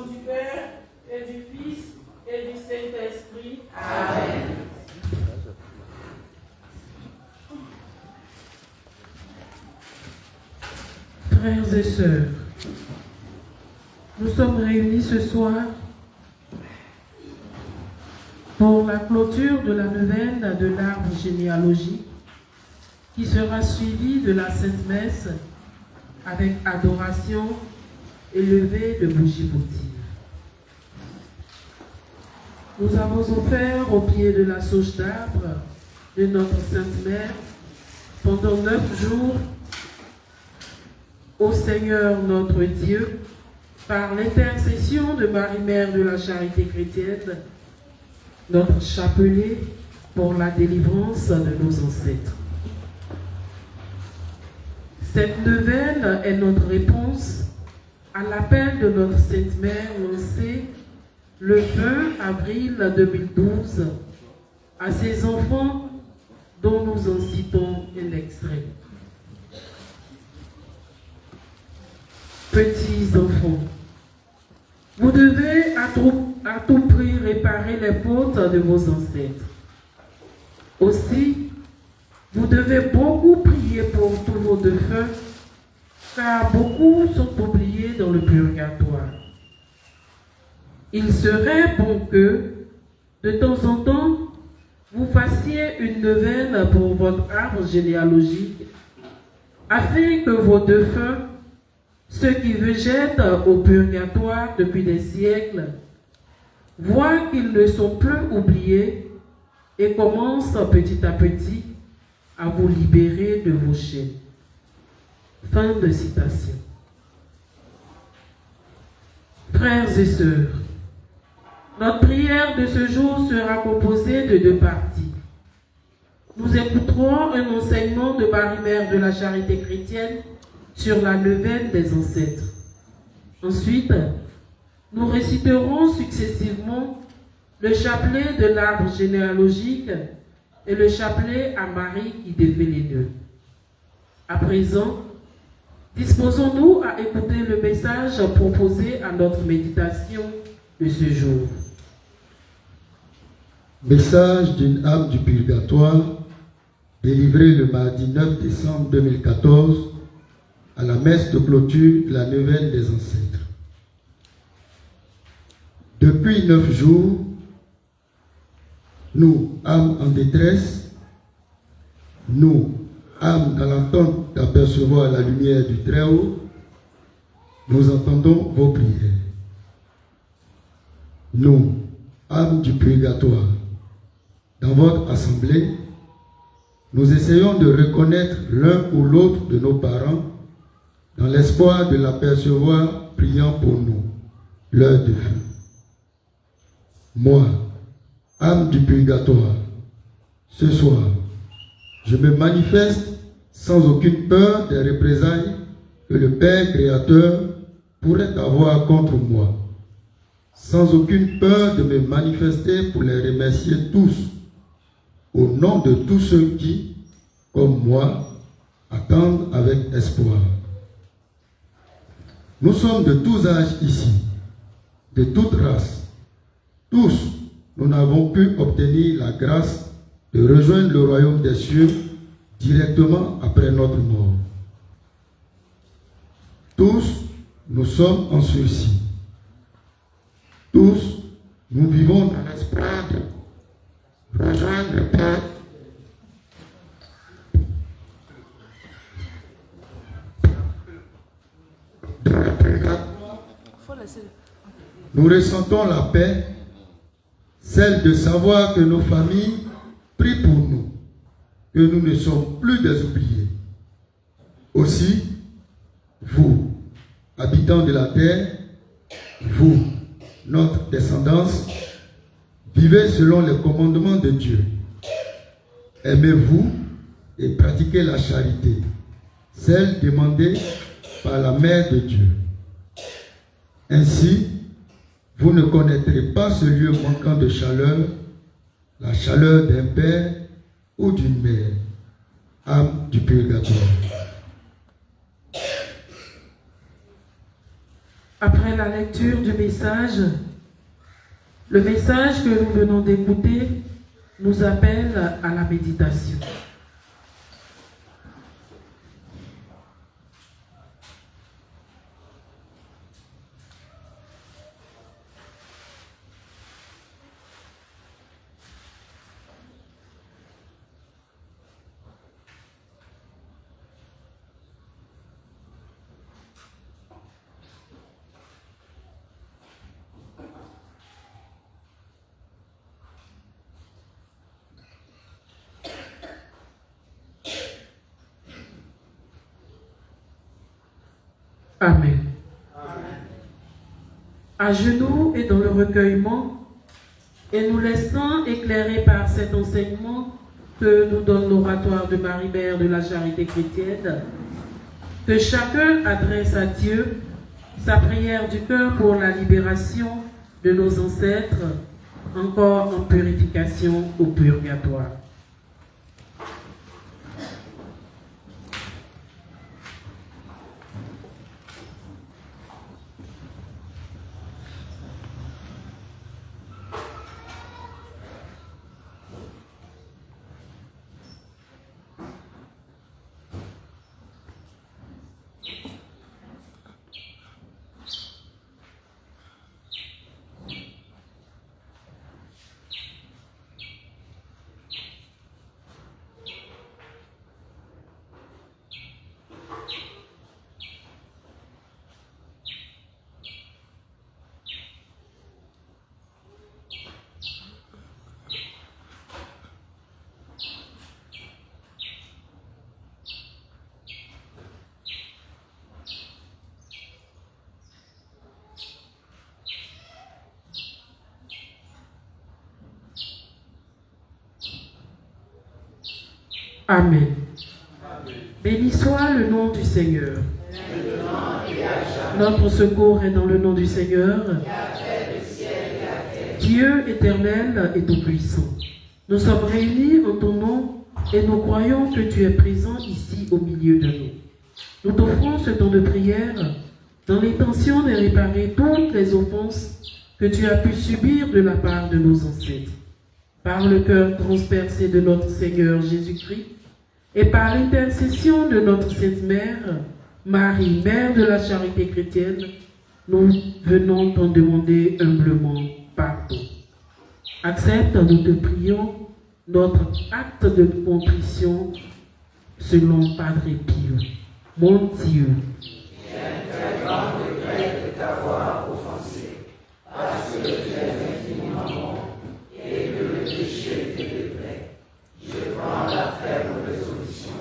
du Père et du Fils et du Saint-Esprit. Amen. Frères et sœurs, nous sommes réunis ce soir pour la clôture de la neuvaine de l'arbre généalogique qui sera suivie de la Sainte Messe avec adoration et levée de bougies votives. Nous avons offert au pied de la sauge d'arbre de notre Sainte Mère pendant 9 jours au Seigneur notre Dieu, par l'intercession de Marie-Mère de la Charité chrétienne, notre chapelet pour la délivrance de nos ancêtres. Cette neuvaine est notre réponse à l'appel de notre Sainte Mère lancé le 20 avril 2012 à ses enfants dont nous en citons un extrait. Petits enfants, vous devez à tout prix réparer les fautes de vos ancêtres. Aussi, vous devez beaucoup prier pour tous vos défunts, car beaucoup sont oubliés dans le purgatoire. Il serait bon que, de temps en temps, vous fassiez une neuvaine pour votre arbre généalogique, afin que vos défunts, ceux qui végètent au purgatoire depuis des siècles, voient qu'ils ne sont plus oubliés et commencent petit à petit à vous libérer de vos chaînes. Fin de citation. Frères et sœurs, notre prière de ce jour sera composée de 2 parties. Nous écouterons un enseignement de Marie-Mère de la Charité chrétienne sur la neuvaine des ancêtres. Ensuite, nous réciterons successivement le chapelet de l'arbre généalogique et le chapelet à Marie qui défait les nœuds. À présent, disposons-nous à écouter le message proposé à notre méditation de ce jour. Message d'une âme du purgatoire, délivré le mardi 9 décembre 2014 à la messe de clôture de la neuvaine des ancêtres. Depuis 9 jours, nous, âmes en détresse, nous, âmes dans l'attente d'apercevoir la lumière du Très-Haut, nous entendons vos prières. Nous, âmes du purgatoire, dans votre assemblée, nous essayons de reconnaître l'un ou l'autre de nos parents dans l'espoir de l'apercevoir priant pour nous, l'heure de fin. Moi, âme du purgatoire, ce soir, je me manifeste sans aucune peur des représailles que le Père Créateur pourrait avoir contre moi, sans aucune peur de me manifester pour les remercier tous, au nom de tous ceux qui, comme moi, attendent avec espoir. Nous sommes de tous âges ici, de toutes races. Tous, nous n'avons pu obtenir la grâce de rejoindre le royaume des cieux directement après notre mort. Tous, nous sommes en sursis. Tous, nous vivons dans l'espoir de rejoindre le Père. Nous ressentons la paix, celle de savoir que nos familles prient pour nous, que nous ne sommes plus des oubliés. Aussi, vous, habitants de la terre, vous, notre descendance, vivez selon les commandements de Dieu. Aimez-vous et pratiquez la charité, celle demandée par la Mère de Dieu. Ainsi, vous ne connaîtrez pas ce lieu manquant de chaleur, la chaleur d'un père ou d'une mère, âme du purgatoire. Après la lecture du message, le message que nous venons d'écouter nous appelle à la méditation. Amen. À genoux et dans le recueillement, et nous laissant éclairer par cet enseignement que nous donne l'oratoire de Marie-Mère de la Charité chrétienne, que chacun adresse à Dieu sa prière du cœur pour la libération de nos ancêtres, encore en purification au purgatoire. Amen. Béni soit le nom du Seigneur. Notre secours est dans le nom du Seigneur. Dieu éternel et tout-puissant. Nous sommes réunis en ton nom et nous croyons que tu es présent ici au milieu de nous. Nous t'offrons ce temps de prière dans l'intention de réparer toutes les offenses que tu as pu subir de la part de nos ancêtres. Par le cœur transpercé de notre Seigneur Jésus-Christ, et par l'intercession de notre Sainte Mère, Marie, Mère de la Charité chrétienne, nous venons t'en demander humblement pardon. Accepte, nous te prions, notre acte de contrition selon Padre Pio. Mon Dieu, j'ai un très grand regret de t'avoir offensé, parce que tu es infiniment bon et que le péché te déplaît. Je prends la ferme résolution,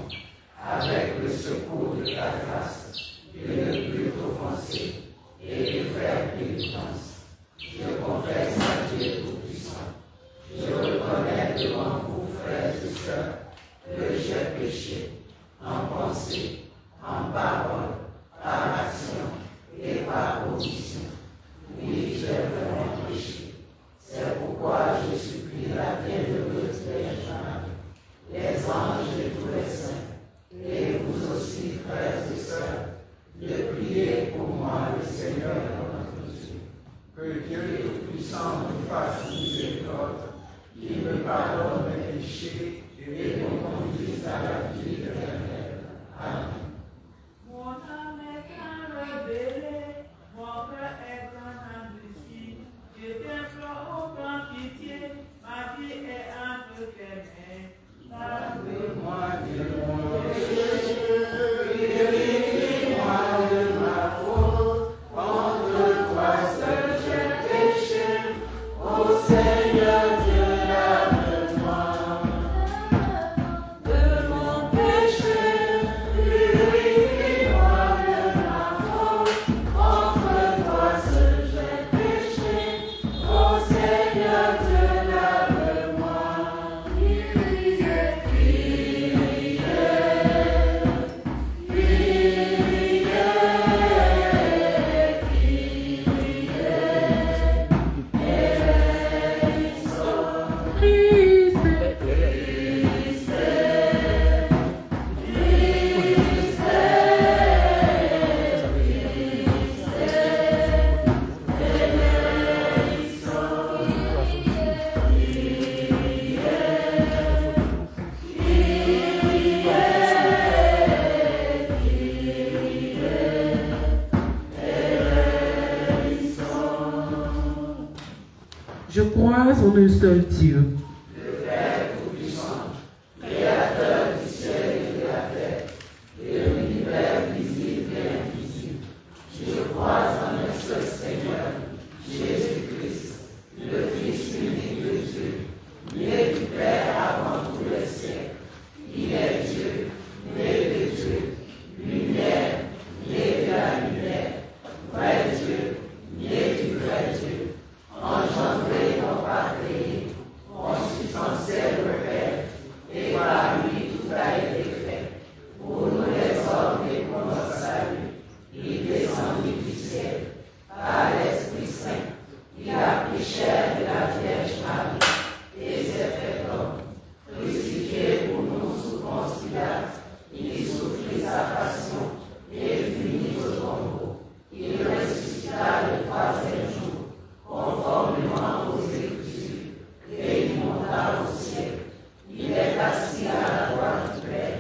avec le secours de ta grâce, de ne plus t'offenser et de faire pénitence. Je confesse à Dieu Tout-Puissant. Je reconnais devant vous, frères et sœurs, que j'ai péché en pensée, en parole, par action et par omission. Oui, j'ai vraiment péché. C'est pourquoi je supplie la bienheureuse Vierge Marie, les anges et tous les saints, et vous aussi, frères et sœurs, de prier pour moi, le Seigneur notre Dieu. Que Dieu Tout-Puissant nous fasse miséricorde, qu'il me pardonne mes péchés et nous conduise à la vie éternelle. Amen. Mon âme est rebellée, mon cœur est en endurci. Je t'implore, ô grand pitié, ma vie est entre tes mains. Lave-moi de mon péché, purifie-moi de ma faute. Contre toi seul j'ai péché, ô Seigneur. Je crois en un seul Dieu, le Père Tout-Puissant, Créateur du ciel et de la terre, et de l'univers visible et invisible. Je crois en un seul Seigneur, Jésus-Christ, le Fils unique de Dieu, né du Père avant tous les siècles. Il est Dieu, né de Dieu, lumière, né de la lumière, vrai Dieu, né du vrai Dieu, engendré non pas créé, consubstantiel au Père, et par lui tout a été fait. Pour nous les hommes et pour notre salut, il descendit du ciel, par l'Esprit Saint. Il a pris chair de la Vierge Marie, et s'est fait homme. Crucifié pour nous sous Ponce Pilate, il souffrit sa passion, et fut mis au tombeau. Il ressuscita le troisième jour, conformément aux Écritures, et il monta au ciel. Il est assis à la droite du Père.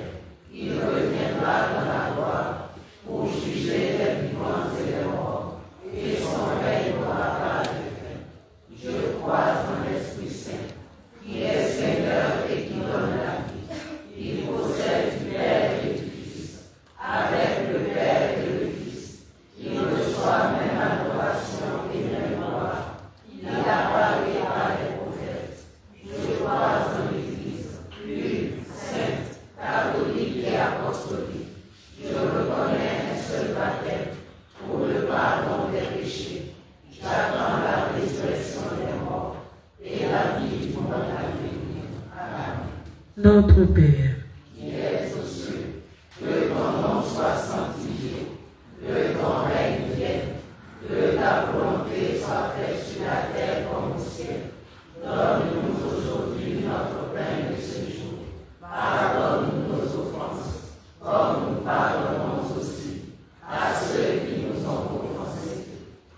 Il reviendra dans la gloire pour juger les vivants et les morts, et son règne n'aura pas de fin. Je crois en l'Esprit Saint, qui est Seigneur et qui donne la vie. Il possède du Père et du Fils, avec le Père et le Fils. Il reçoit même adoration et même gloire. Il apparaît par les prophètes. Je crois en l'Église, une, sainte, catholique et apostolique. Je reconnais un seul baptême pour le pardon des péchés. J'attends la résurrection des morts et la vie du monde à venir. Amen. notre Père, Qui es aux cieux, que ton nom soit sanctifié, que ton règne vienne, que ta volonté soit faite sur la terre comme au ciel. Donne-nous aujourd'hui notre pain de ce jour. Pardonne-nous nos offenses, comme nous pardonnons aussi à ceux qui nous ont offensés.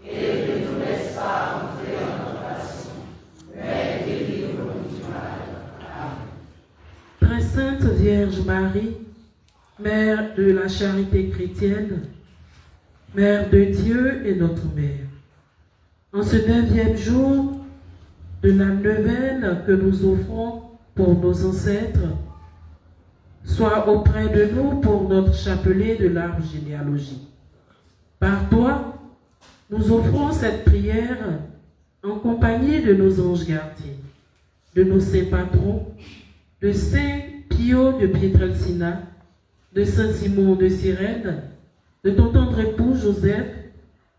Et ne nous laisse pas entrer en tentation, mais délivre-nous du mal. Amen. Très Sainte Vierge Marie, Mère de la charité chrétienne, Mère de Dieu et notre Mère, en ce 9e jour de la neuvaine que nous offrons pour nos ancêtres, sois auprès de nous pour notre chapelet de l'arbre généalogie. Par toi, nous offrons cette prière en compagnie de nos anges gardiens, de nos saints patrons, de Saint Pio de Pietrelcina, de Saint Simon de Cyrène, de ton tendre époux Joseph,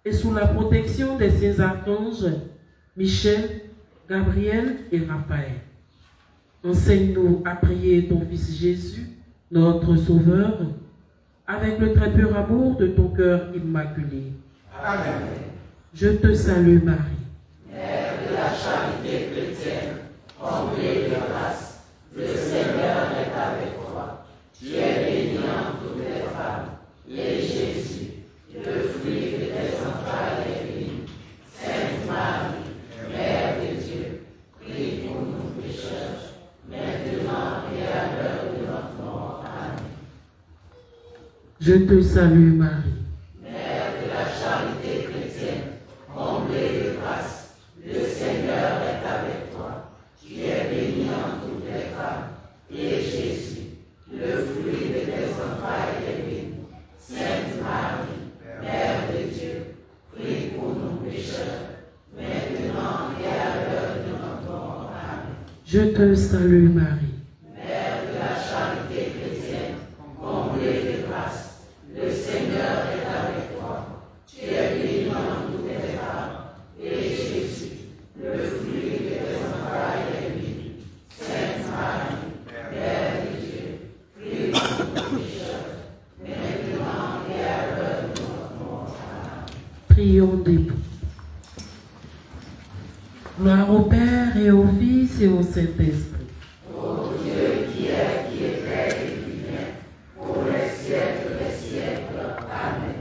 et sous la protection des saints archanges Michel, Gabriel et Raphaël. Enseigne-nous à prier ton Fils Jésus, notre Sauveur, avec le très pur amour de ton cœur immaculé. Amen. Je te salue Marie, Mère de la charité chrétienne, comblée de grâce, le Seigneur est avec toi. Tu es bénie entre toutes les femmes, et Jésus, le fruit de tes entrailles, est béni. Sainte Marie, Mère de Dieu, prie pour nous pécheurs, maintenant et à l'heure de notre mort. Amen. je te salue Marie, Mère de la charité chrétienne, comblée de grâce, le Seigneur est avec toi. Tu es bénie entre toutes les femmes, et Jésus, le fruit de tes entrailles, est béni. Sainte Marie, Mère de Dieu, prie pour nous pécheurs, maintenant et à l'heure de notre mort. Amen. je te salue Marie, Mère de la charité chrétienne, comblée de grâce, le Seigneur est avec toi. Tu es bénie entre toutes les femmes, et Jésus, le fruit de tes entrailles, est béni. Sainte Marie, Mère de Dieu, prie pour nous pécheurs, maintenant et à l'heure de notre mort. Amen. prions debout. Gloire au Père et au Fils et au Saint-Esprit. Ô Dieu qui est fait et qui vient, pour les siècles des siècles. Amen.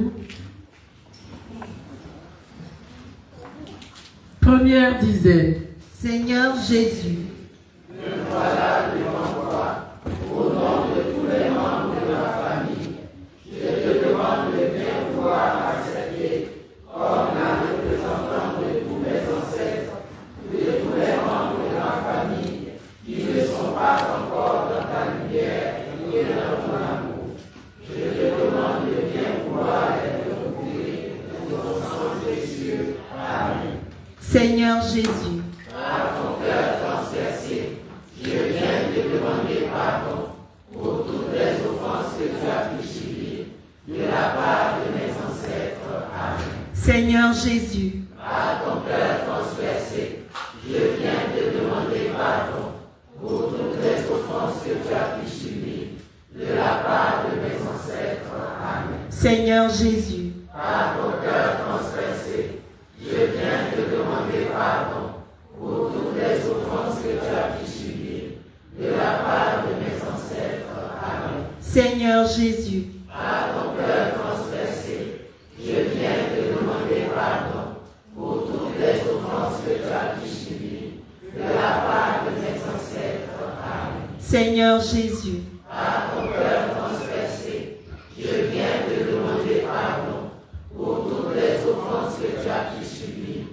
nous. Première dizaine. Seigneur Jésus, me voilà devant toi, au nom de tous les membres de ma famille. Je te demande de bien pouvoir accepter, comme la représentant de tous mes ancêtres, de tous les membres de ma famille, qui ne sont pas encore dans ta lumière et dans ton amour. Je te demande de bien pouvoir les recouvrir de ton sang précieux. Amen. Seigneur Jésus, À ton cœur transpercé, je viens te demander pardon pour toutes les offenses que tu as pu subir de la part de mes ancêtres. Amen. Seigneur Jésus, À ton cœur transpercé, je viens te demander pardon pour toutes les offenses que tu as pu subir de la part de mes ancêtres. Amen. Seigneur Jésus, À ton cœur transpercé, je viens te demander pardon pour toutes les offenses que tu as pu subir de la part de mes ancêtres. Amen. Seigneur Jésus, À ton cœur transpercé, je viens te demander pardon pour toutes les offenses que tu as pu subir de la part de mes ancêtres. Amen. Seigneur Jésus, À ton cœur transpercé, je viens te demander pardon pour toutes les offenses que tu as pu subir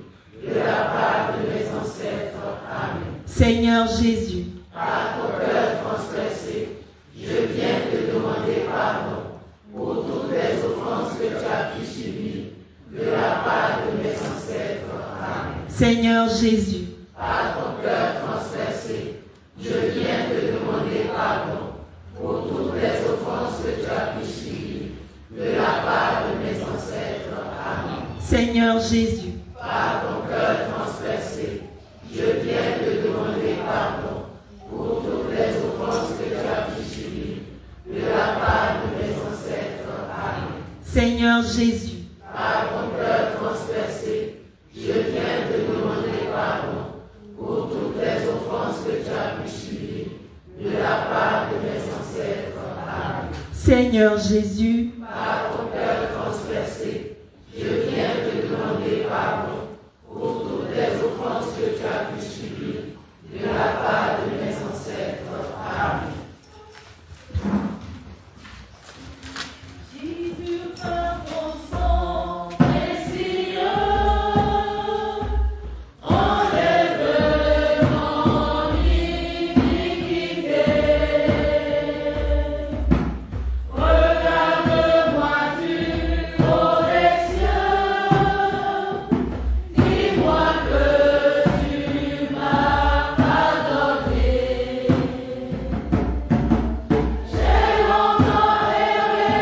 de la part de mes ancêtres. Amen. Seigneur Jésus, À ton cœur transpercé, je viens te demander pardon pour toutes les offenses que tu as pu subir de la part de mes ancêtres. Amen. Seigneur Jésus, À ton cœur transpercé, je viens te demander pardon pour toutes les offenses que tu as pu subir de la part de mes ancêtres. Amen. Seigneur Jésus, À ton cœur transpercé, je viens te demander pardon pour toutes les offenses que tu as pu subir de la part de mes ancêtres. Amen. Seigneur Jésus, À ton cœur transpercé, je viens te demander pardon pour toutes les offenses que tu as pu subir de la part de mes ancêtres. Amen. Seigneur Jésus, À ton cœur transpercé, je viens te demander pardon pour toutes les offenses que tu as pu subir de la part de mes ancêtres. Amen. Jésus, par ton sang précieux, enlève mon iniquité. Regarde-moi du haut des cieux, dis-moi que tu m'as pardonné. J'ai longtemps erré,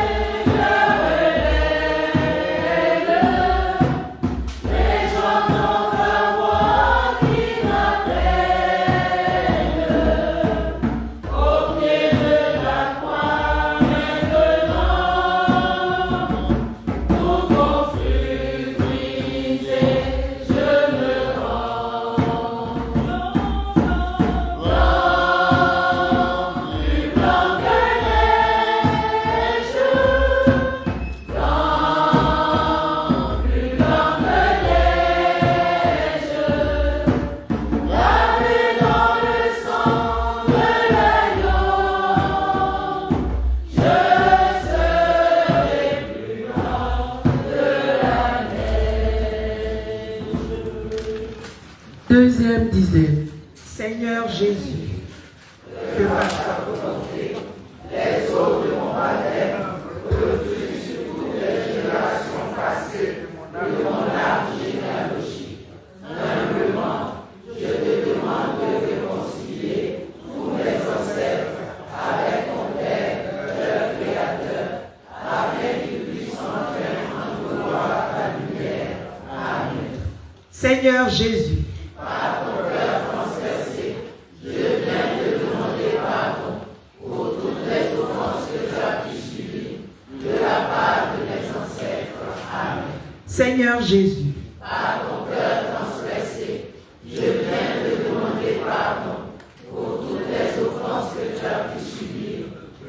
mais j'entends ta voix qui m'appelle. Au pied de la croix maintenant, tout confus, brisé, je me rends. Plus blanc que neige, plus blanc que neige, lavé dans le sang de l'agneau, je serai plus blanc que la neige. Deuxième dizaine. Seigneur Jésus, Que par ta volonté, les eaux de mon baptême refluent sur toutes les générations passées de mon large généalogie. Humblement, je te demande de réconcilier tous mes ancêtres avec ton Père, leur Créateur, afin qu'ils puissent enfin entrevoir ta lumière. Amen. Seigneur Jésus, Par ton cœur transpercé, je viens te demander pardon pour toutes les offenses que tu as pu subir de la part de mes ancêtres. Amen. Seigneur Jésus, Par ton cœur transpercé, je viens te demander pardon pour toutes les offenses que tu as pu subir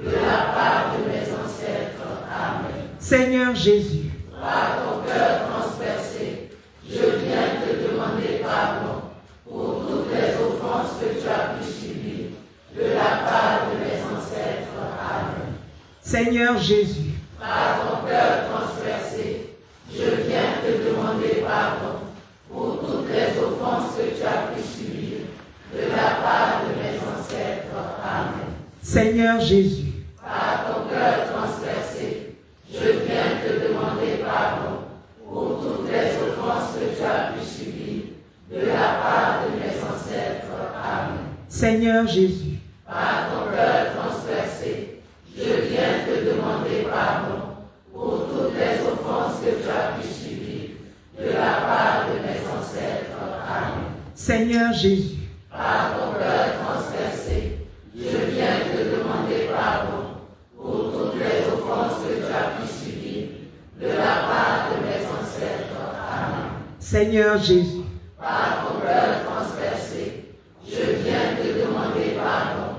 de la part de mes ancêtres. Amen. Seigneur Jésus, par ton cœur transpercé, je viens te demander pardon pour toutes les offenses que tu as pu subir de la part de mes ancêtres. Amen. Seigneur Jésus, Par ton cœur transpercé, je viens te demander pardon pour toutes les offenses que tu as pu subir de la part de mes ancêtres. Amen. Seigneur Jésus, Par ton cœur transpercé, je viens te demander pardon pour toutes les offenses que tu as pu subir de la part de mes ancêtres. Amen. Seigneur Jésus, Par ton cœur transpercé, je viens te demander pardon pour toutes les offenses que tu as pu subir de la part de mes ancêtres. Amen. Seigneur Jésus, Par ton cœur transpercé, je viens te demander pardon pour toutes les offenses que tu as pu subir de la part de mes ancêtres. Amen. Seigneur Jésus, Par ton cœur transpercé, je viens te demander pardon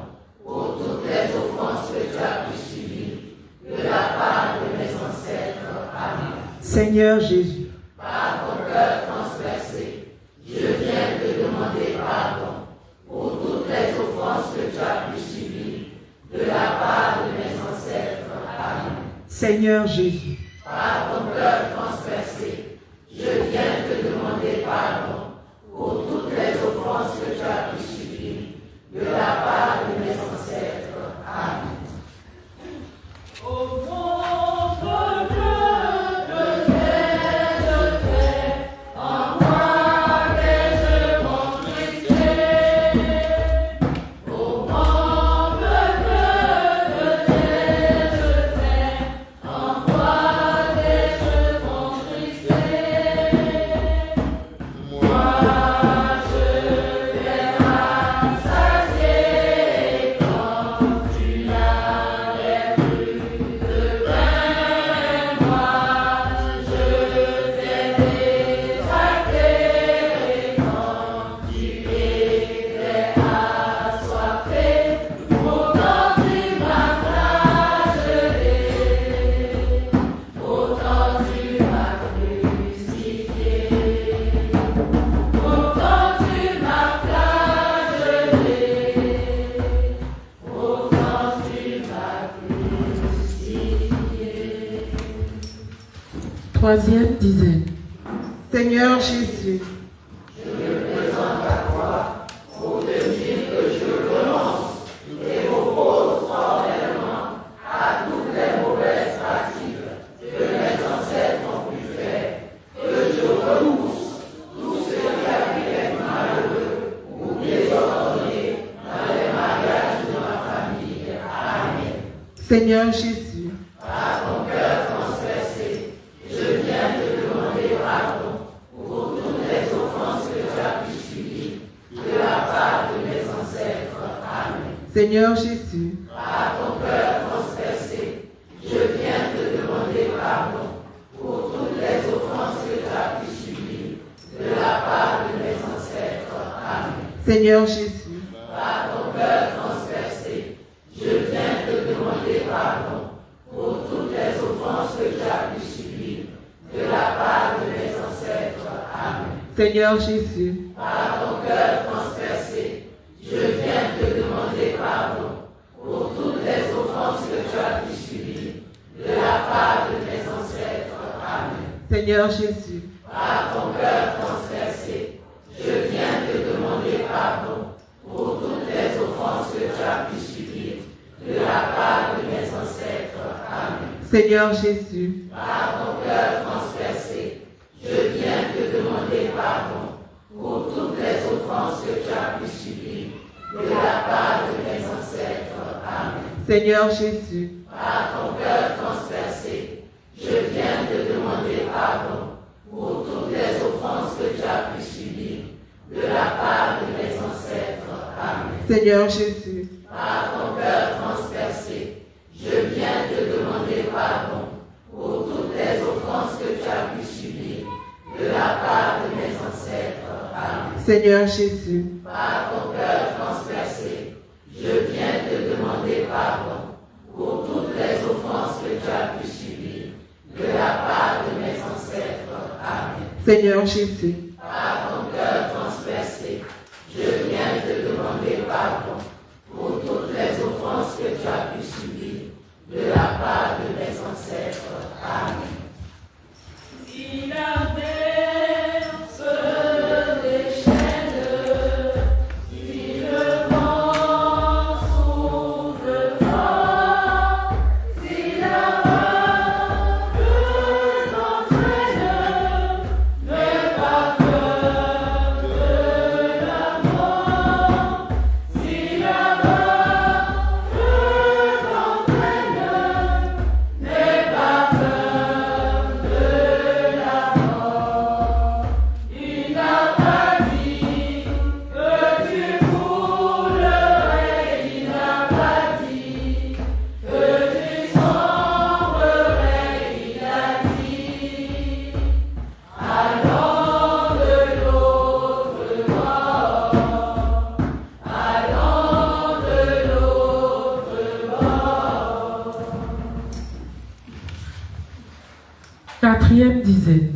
pour toutes les offenses que tu as pu subir de la part de mes ancêtres. Amen. Seigneur Jésus, Par ton cœur transpercé, je viens te demander pardon pour toutes les offenses que tu as pu subir de la part de mes ancêtres. Amen. Seigneur Jésus, Par ton cœur transpercé, je viens te demander pardon pour toutes les offenses que tu as pu subir de la part de mes ancêtres. Amen. Au nom de Dieu, je fais en moi vais-je m'entrister. Au nom de Dieu, je fais en moi vais-je m'entrister. Moi, je vais rassasier quand tu n'avais plus de pain. Moi, je vais désacrer quand tu étais assoiffé. Autant tu m'as flagellé, autant tu m'as crucifié. Autant tu m'as flagellé, autant tu m'as crucifié. Troisième dizaine. Seigneur Jésus, Seigneur Jésus, Seigneur Jésus, Seigneur Jésus, Par ton cœur transpercé, je viens te demander pardon pour toutes les offenses que tu as pu subir de la part de mes ancêtres. Amen. Seigneur Jésus, Par ton cœur transpercé, je viens te demander pardon pour toutes les offenses que tu as pu subir de la part de mes ancêtres. Amen. Seigneur Jésus, Par ton cœur transpercé, je viens te demander pardon pour toutes les offenses que tu as pu subir de la part de mes ancêtres. Amen. Seigneur Jésus, Par ton cœur transpercé, je viens te demander pardon pour toutes les offenses que tu as pu subir de la part de mes ancêtres. Amen. Seigneur Jésus, Par ton cœur transpercé, je viens te demander pardon pour toutes les offenses que tu as pu subir de la part de mes ancêtres. Amen. Seigneur Jésus, Par ton cœur transpercé, je viens te demander pardon pour toutes les offenses que tu as pu subir de la part de mes ancêtres. Amen. Seigneur Jésus, Par ton cœur transpercé, je viens te demander pardon pour toutes les offenses que tu as pu subir de la part de mes Seigneur Jésus, Par ton cœur transpercé, je viens te demander pardon pour toutes les offenses que tu as pu subir de la part de mes ancêtres. Amen. Si la mer se déchaîne, si le vent souffle fort, si la vague t'entraîne, n'aie pas peur de la mort. Si la vague t'entraîne, n'aie pas peur de la mort. Il n'a pas dit que tu coulerais, il n'a pas dit que tu sombrerais, il a dit allons de l'autre bord, allons de l'autre bord. Quatrième dizaine.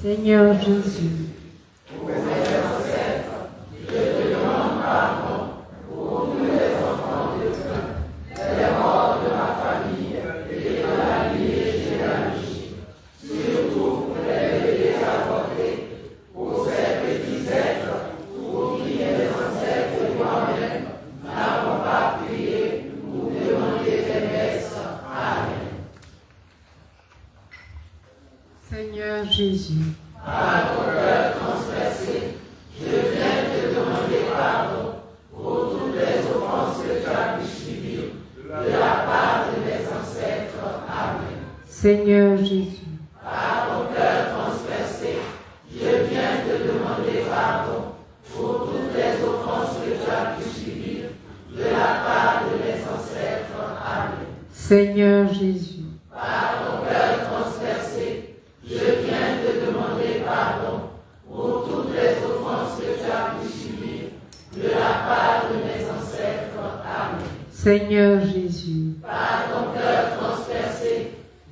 Seigneur Jésus, Seigneur Jésus, Seigneur Jésus, Seigneur Jésus, Seigneur Jésus, Par ton cœur transpercé, je viens te demander pardon pour toutes les offenses que tu as pu subir de la part de mes ancêtres. Amen. Seigneur Jésus, Par ton cœur transpercé,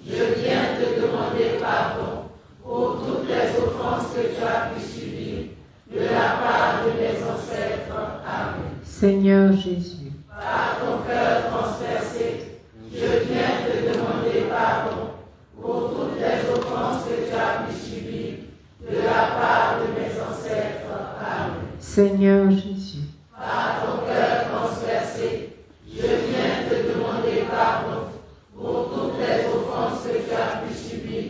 je viens te demander pardon pour toutes les offenses que tu as pu subir de la part de mes ancêtres. Amen. Seigneur Jésus, Par ton cœur transpercé, je viens te demander pardon pour toutes les offenses que tu as pu subir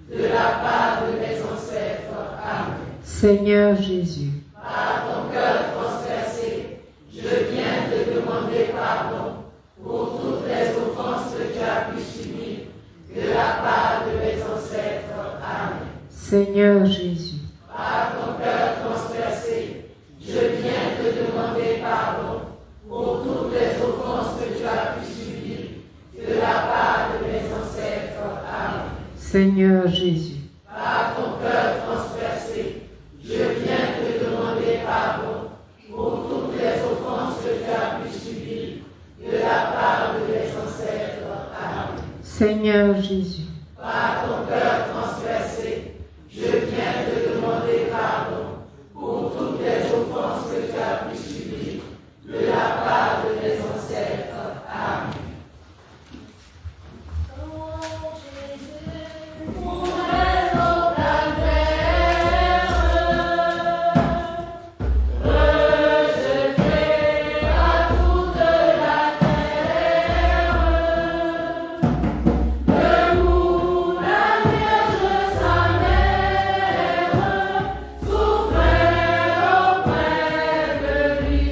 de la part de mes ancêtres. Amen. Seigneur Jésus, Par ton cœur transpercé, je viens te demander pardon pour toutes les offenses que tu as pu subir de la part de mes ancêtres. Amen. Seigneur Jésus, Par ton cœur transpercé, je viens te demander pardon pour toutes les offenses que tu as pu subir de la part de mes ancêtres. Amen. Seigneur Jésus, Par ton cœur transpercé, je viens te demander pardon pour toutes les offenses que tu as pu subir de la part de mes ancêtres. Amen. Seigneur Jésus, Par ton cœur transpercé, je viens te demander pardon pour toutes les offenses que tu as pu subir de la part de mes ancêtres. Amen. Pour les eaux de la terre, rejeté à toute la terre, debout la Vierge sa mère souffrait auprès de lui.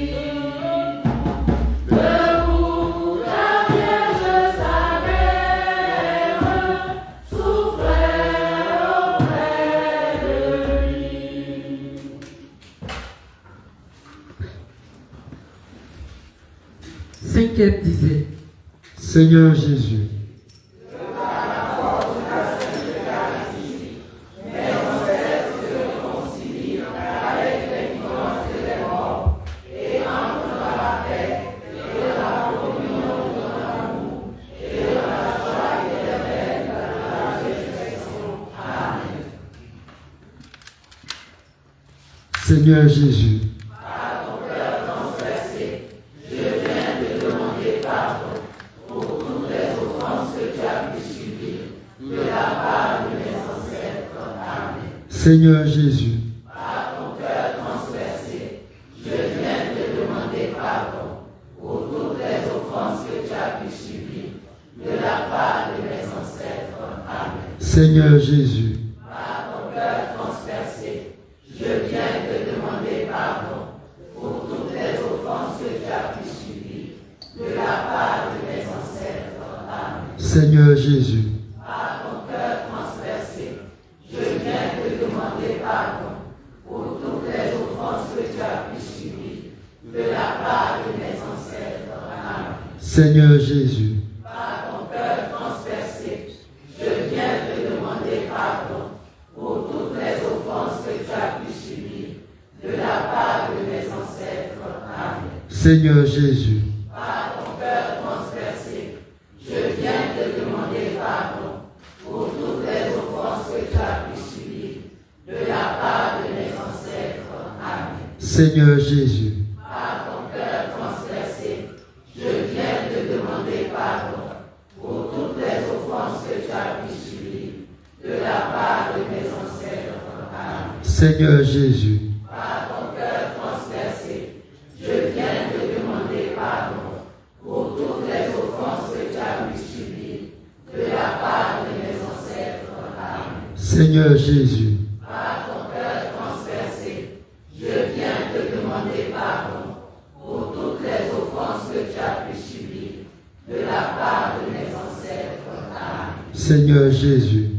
Debout la Vierge sa mère souffrait auprès de lui. Cinquième dizaine. Seigneur Jésus, Seigneur Jésus, Seigneur Jésus, Seigneur Jésus, Seigneur Jésus, Seigneur Jésus, Seigneur Jésus, Seigneur Jésus, Seigneur Jésus, Seigneur Jésus, Seigneur Jésus,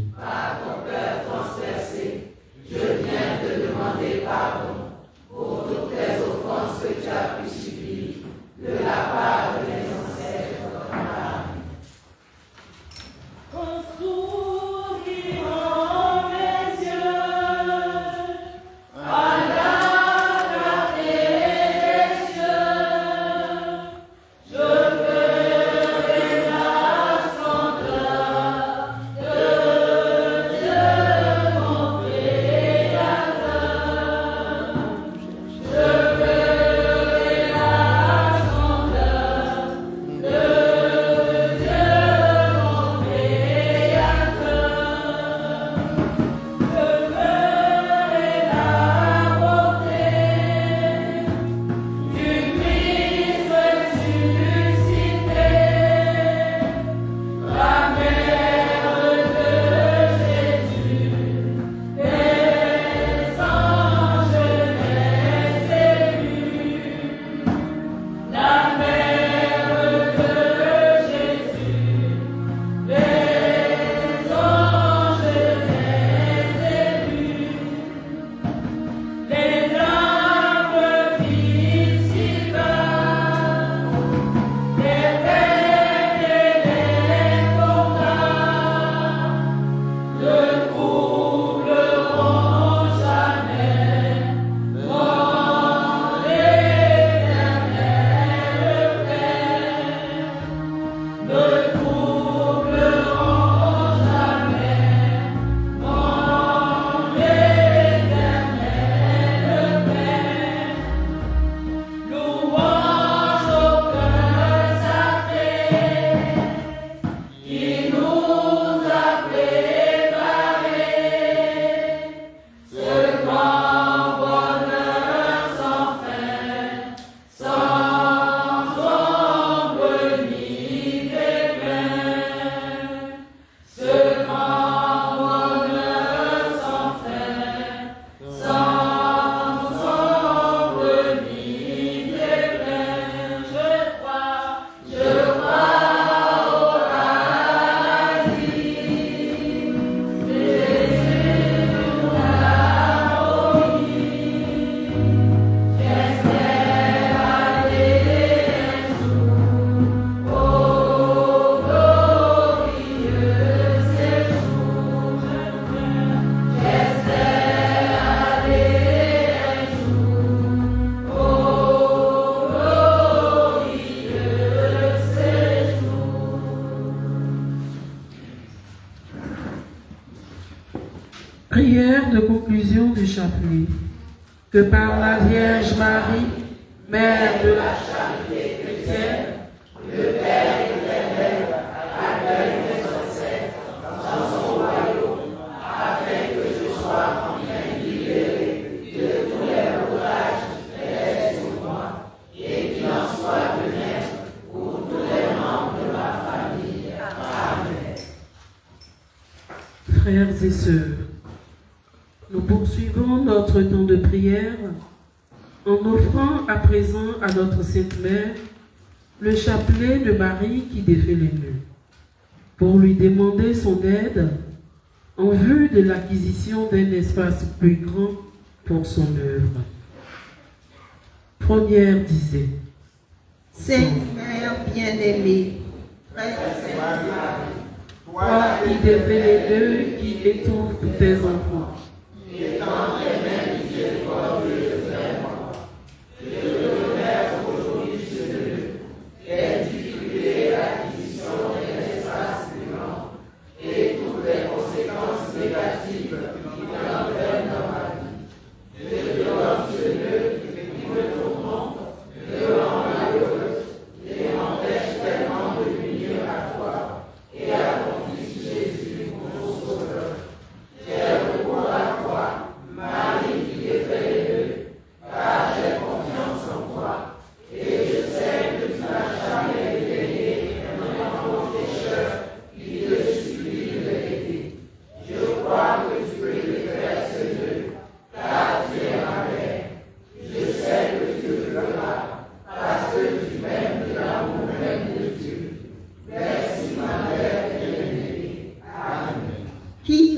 Prière de conclusion du chapelet. que par la Vierge Marie, Mère de la charité chrétienne, le Père éternel accueille mes ancêtres dans son royaume, afin que je sois enfin libéré de tous les rouages qui pèsent sur moi, et qu'il en soit de même pour tous les membres de ma famille. Amen. Frères et sœurs, nous poursuivons notre temps de prière en offrant à présent à notre Sainte Mère le chapelet de Marie qui défait les nœuds, pour lui demander son aide en vue de l'acquisition d'un espace plus grand pour son œuvre. Première disait: Sainte Mère bien-aimée, toi qui défais les nœuds, qui étouffes tous tes enfants,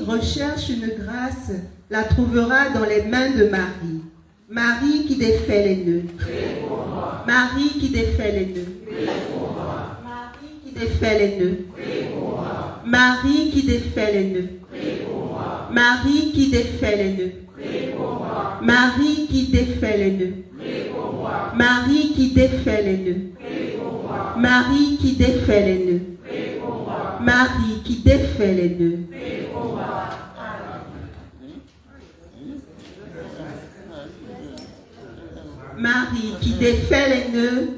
recherche une grâce, la trouvera dans les mains de Marie. Marie qui défait les nœuds. Marie qui défait les nœuds. Marie qui défait les nœuds. Marie qui défait les nœuds. Marie qui défait les nœuds. Marie qui défait les nœuds. Marie qui défait les nœuds. Marie qui défait les nœuds. Marie qui défait les nœuds. Marie qui défait les nœuds.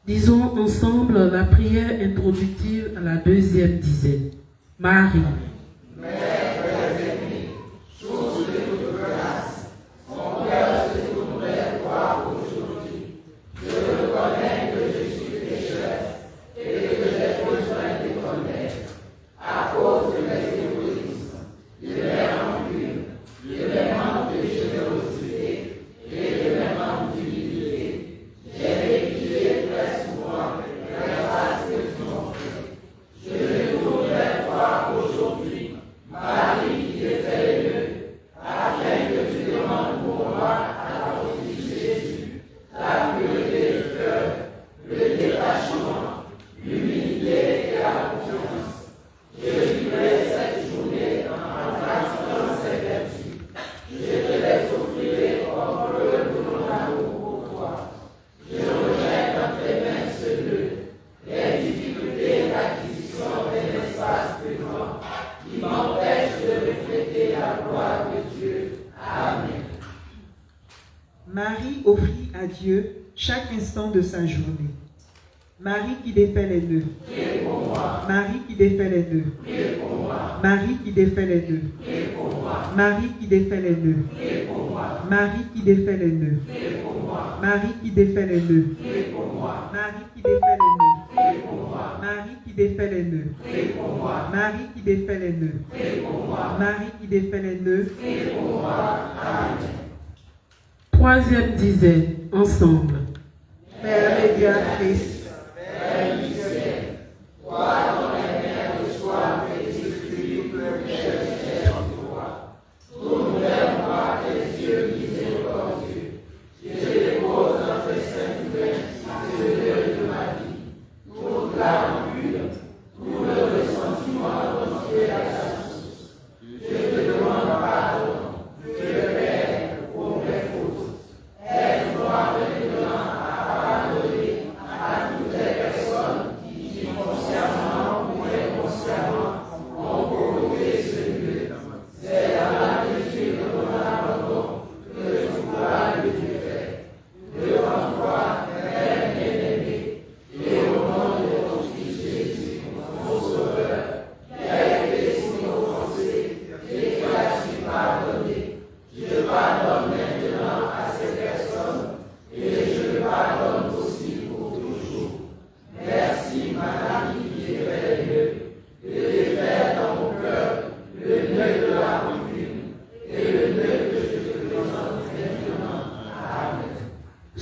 Disons ensemble la prière introductive à la deuxième dizaine. Marie, Marie offrit à Dieu chaque instant de sa journée. Marie qui défait les nœuds. Marie qui défait les nœuds. Marie qui défait les nœuds. Marie qui défait les nœuds. Marie qui défait les nœuds. Marie qui défait les nœuds. Marie qui défait les nœuds. Marie qui défait les nœuds. Marie qui défait les nœuds. Marie qui défait les nœuds. troisième dizaine, ensemble. Père médiatrice.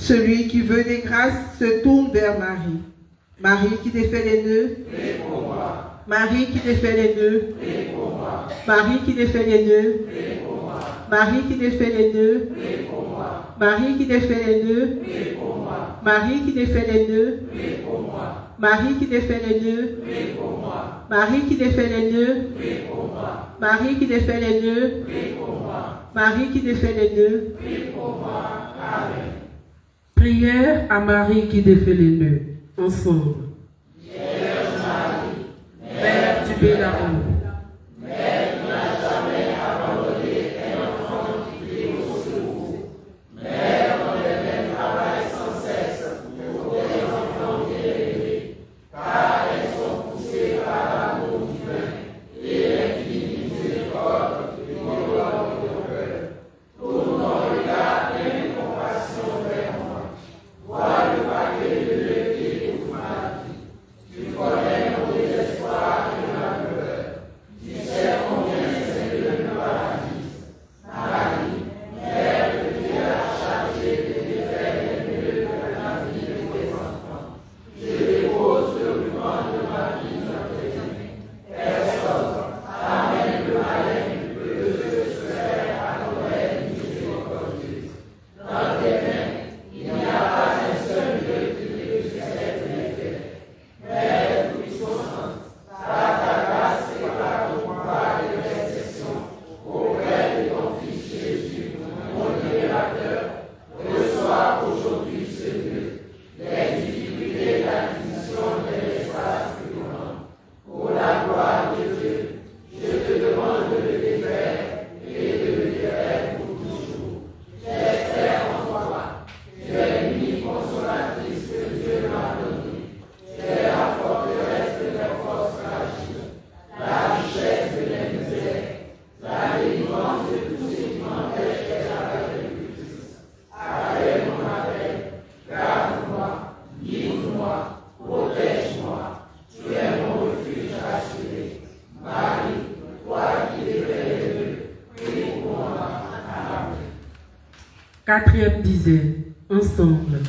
Celui qui veut des grâces se tourne vers Marie. Marie qui défait les nœuds. Marie qui défait les nœuds. Marie qui défait les nœuds. Marie qui défait les nœuds. Marie qui défait les nœuds. Marie qui défait les nœuds. Marie qui défait les nœuds. Marie qui défait les nœuds. Marie qui défait les nœuds. Marie qui défait les nœuds. Prière à Marie qui défait les nœuds. Ensemble. Mère du bel amour. Quatrième dizaine, ensemble.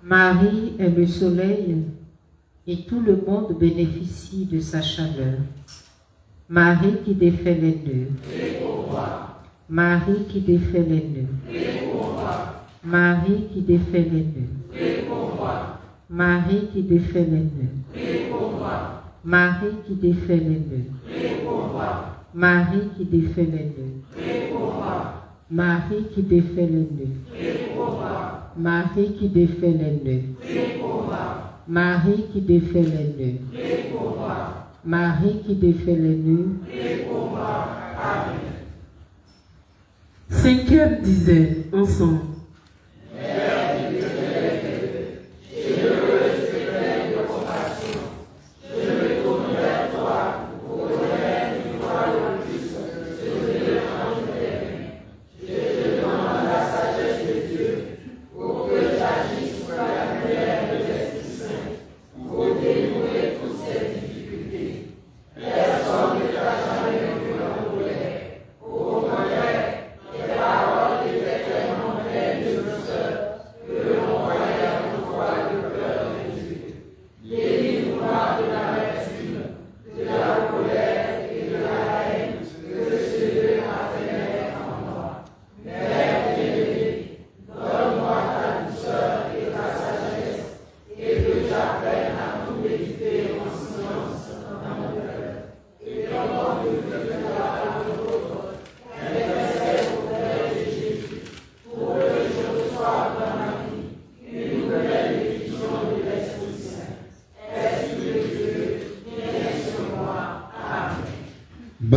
Marie est le soleil et tout le monde bénéficie de sa chaleur. Marie qui défait les nœuds. Marie qui défait les nœuds. Marie qui défait les nœuds. Marie qui défait les nœuds. Marie qui défait les nœuds. Marie qui défait les nœuds. Marie qui défait les nœuds. Marie qui défait les nœuds. Marie qui défait les nœuds. Marie qui défait les nœuds. Cinquième dizaine, ensemble.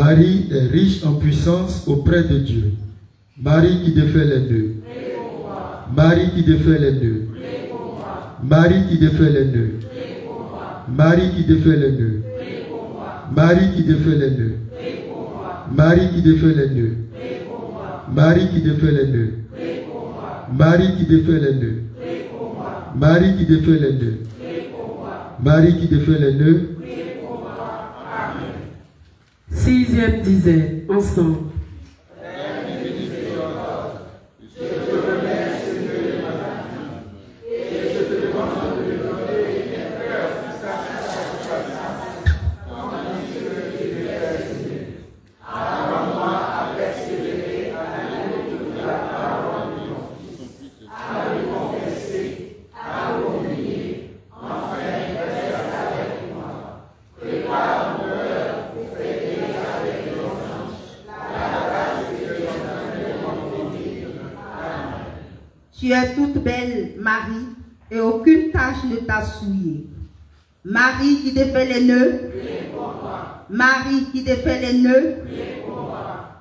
Marie est riche en puissance auprès de Dieu. Marie qui défait les nœuds. Marie qui défait les nœuds. Marie qui défait les nœuds. Marie qui défait les nœuds. Marie qui défait les nœuds. Marie qui défait les nœuds. Marie qui défait les nœuds. Marie qui défait les nœuds. Marie qui défait les nœuds. Marie qui défait les nœuds. Sixième dizaine, ensemble. Tu es toute belle, Marie, et aucune tache ne t'a souillée. Marie qui défait les nœuds. Marie qui défait les nœuds.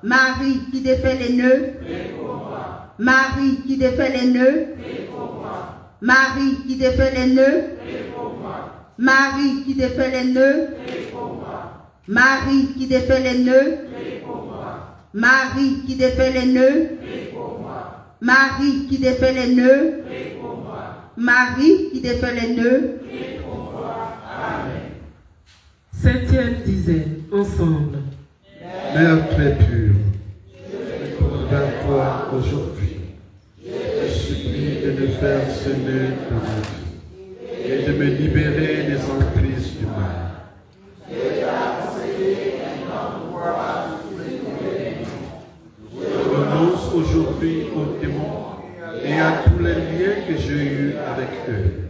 Marie qui défait les nœuds. Marie qui défait les nœuds. Marie qui défait les nœuds. Marie qui défait les nœuds. Marie qui défait les nœuds. Marie qui défait les nœuds. Marie qui défait les nœuds. Marie qui défait les nœuds. Septième dizaine, ensemble. Mère très pure, je cours vers toi aujourd'hui. Je te supplie de me faire ce nœud dans ma vie et de me libérer des emprises du mal. Je renonce aujourd'hui aux démons et à tous les liens que j'ai eus avec eux.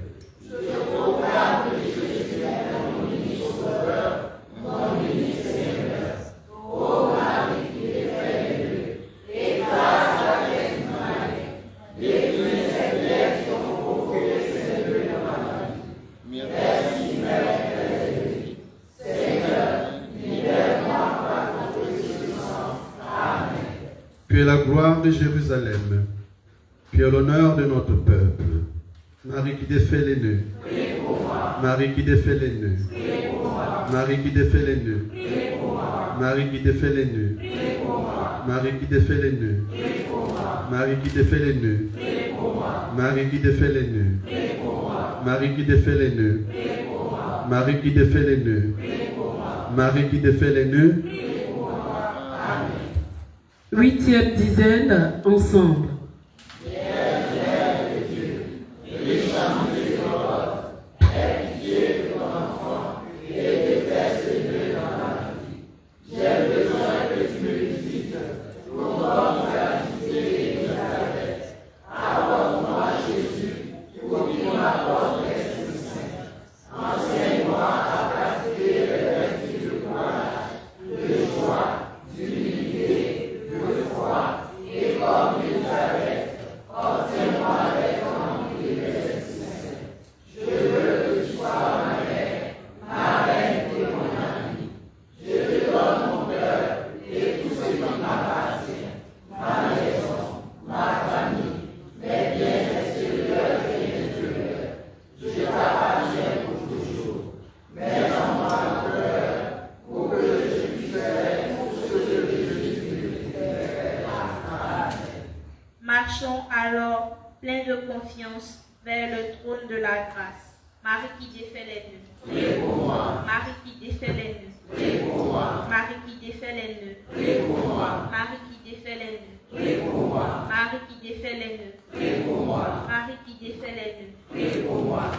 Tu es la gloire de Jérusalem, tu es l'honneur de notre peuple. Marie qui défait les nœuds, Marie qui défait les nœuds, Marie qui défait les nœuds, Marie qui défait les nœuds, Marie qui défait les nœuds, Marie qui défait les nœuds, Marie qui défait les nœuds, Marie qui défait les nœuds, Marie qui défait les nœuds, Marie qui défait les nœuds. Huitième dizaine, ensemble. Marchons alors, pleins de confiance, vers le trône de la grâce. Marie qui défait les nœuds. Marie qui défait les nœuds. Marie qui défait les nœuds. Marie qui défait les nœuds. Marie qui défait les nœuds. Marie qui défait les nœuds.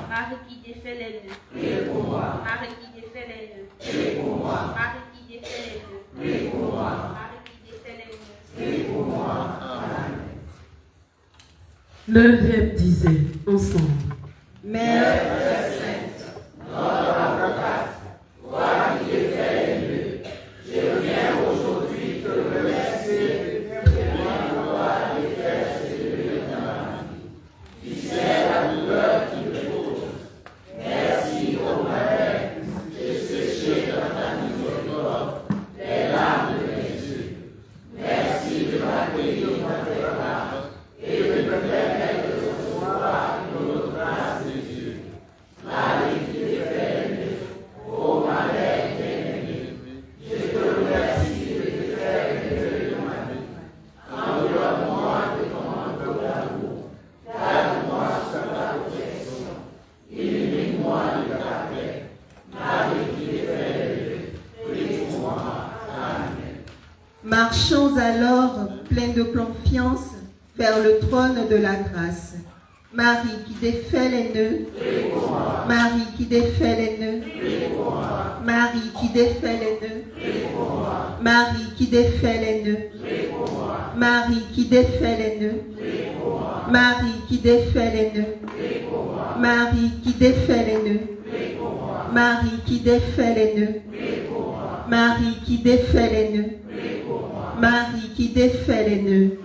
Marie qui défait les nœuds. Marie qui défait les nœuds. Marie qui défait les nœuds. Marie qui défait les nœuds. Neuvième dizaine, ensemble. Mère Des larmes allons alors, pleins de confiance, vers le trône de la grâce. Marie qui défait les nœuds, Marie qui défait les nœuds, Marie qui défait les nœuds, Marie qui défait les nœuds, Marie qui défait les nœuds, Marie qui défait les nœuds, Marie qui défait les nœuds, Marie qui défait les nœuds, Marie qui défait les nœuds, Marie qui défait les nœuds.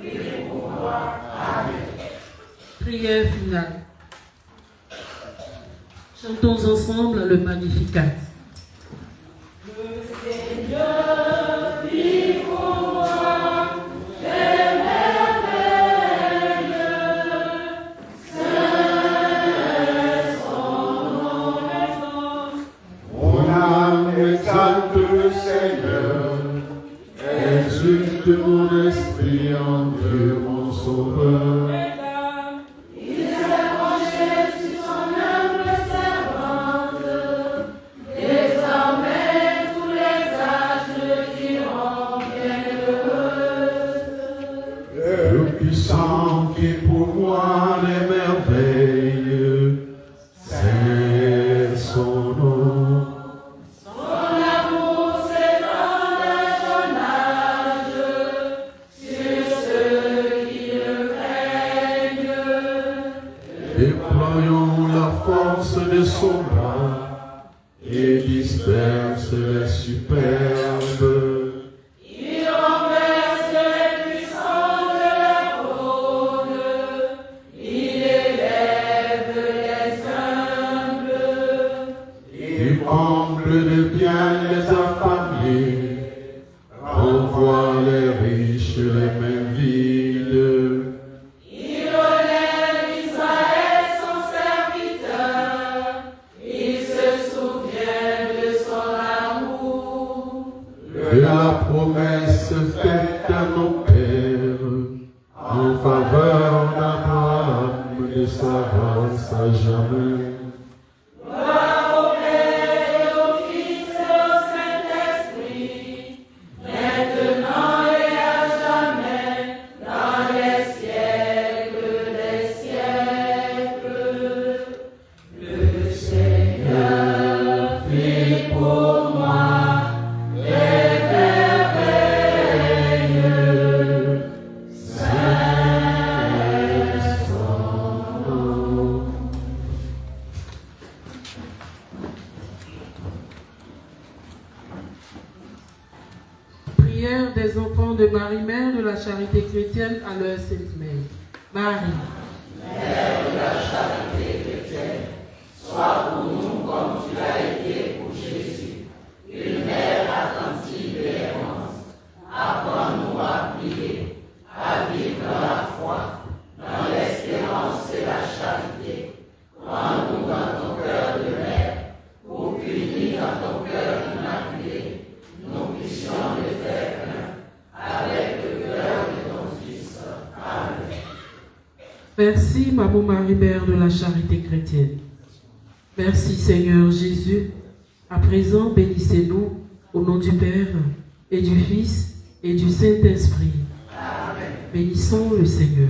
Prière finale. Chantons ensemble le Magnificat. Le Seigneur, exulte mon esprit en Dieu mon Sauveur. Il s'est penché sur son humble servante, désormais tous les âges le diront bienheureuse. Le puissant qui pour moi les merveilles, c'est son nom. Déployons la force de son bras et disperse les superbes. Il renverse les puissants de la faune, il élève les humbles. Il comble de bien les affamés, renvoie les riches les mains vides. De la promesse faite à nos pères, en faveur d'Abraham, de sa race à jamais. Gloire au Père et au Fils et au Saint-Esprit, maintenant et à jamais, dans les siècles des siècles. Le Seigneur fit pour moi Prière des enfants de Marie, Mère de la Charité chrétienne à l'heure Sainte Mère. Marie, Mère de la Charité chrétienne, sois pour nous comme tu l'as été pour Jésus, une mère attentive et aimante. Apprends-nous à prier, à vivre dans la foi, dans l'espérance et la charité. Prends-nous dans ton cœur de mère, pour qu'unis dans ton cœur immaculé, nous puissions le faire un, avec le cœur de ton Fils. Amen. merci Maman Marie, Mère de la Charité chrétienne. Merci Seigneur Jésus. À présent, bénissez-nous au nom du Père et du Fils et du Saint-Esprit. Bénissons le Seigneur.